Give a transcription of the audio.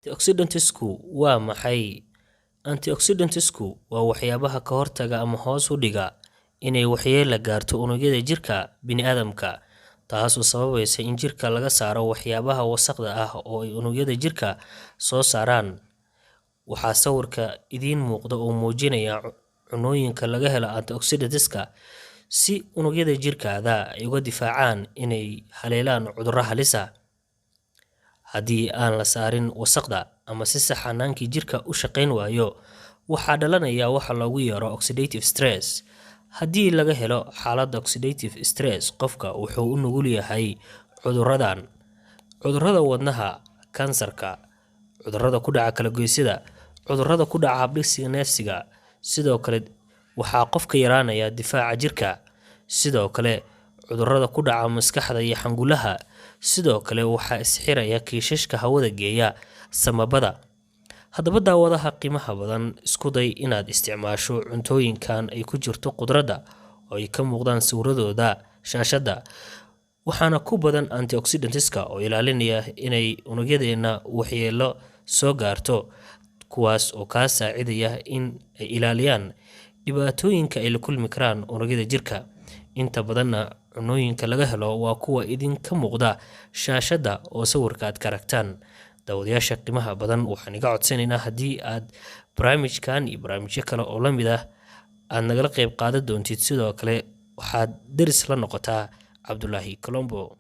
Antioxidantsku waa maxay? Antioxidantsku waa waxyaabaha ka hortaga ama hoos u dhiga inay waxyeello gaarto unugyada jirka bini'aadamka, taasoo sababaysa in jirka laga saaro waxyaabaha wasakhda ah oo ay unugyada jirka soo saaraan. Waxaa sawirka idiin muuqda oo muujinaya cunnooyinka laga helo antioxidantska si unugyada jirkaada ay uga difaacaan inay haleelaan cudurro halis ah. Haddii aan la saarin wasakhda ama si sax ah hannaankii jirka u shaqayn waayo, waxaa dhalanaya waxa loogu yeero oxidative stress. Haddii laga helo xaalad oxidative stress, qofka wuxuu u nugul yahay cudurradan: cudurrada wadnaha, kansarka, cudurrada ku dhaca kala-goysyada, cudurrada ku dhaca habdhiska neefsiga. Sidoo kale, waxaa qofka yaraanaya difaaca jirka. Sidoo kale, cudurrada ku dhaca maskaxda iyo xangulaha. Sidoo kale, waxaa isxiraya kiishashka hawada geeya sambabada. Haddaba daawadaha qiimaha badan, isku day inaad isticmaasho cuntooyinkan ay ku jirto khudradda oo ay ka muuqdaan sawirradooda shaashadda, waxaana ku badan antioxidantska oo ilaalinaya inay unugyadeena waxyeello soo gaarto, kuwaas oo kaa saacidaya in ay ilaaliyaan dhibaatooyinka ay la kulmi karaan unugyada jirka. Inta badanna cunnooyinka laga helo waa kuwa idinka muuqda shaashadda oo sawirka aad ka aragtaan. Daawadayaasha qiimaha badan, waxaan iga codsanaynaa haddii aad barnaamijkan iyo barnaamijyo kale oo la mid ah aad nagala qayb qaadan doontid. Sidoo kale waxaad deris la noqotaa Cabdulaahi Colombo.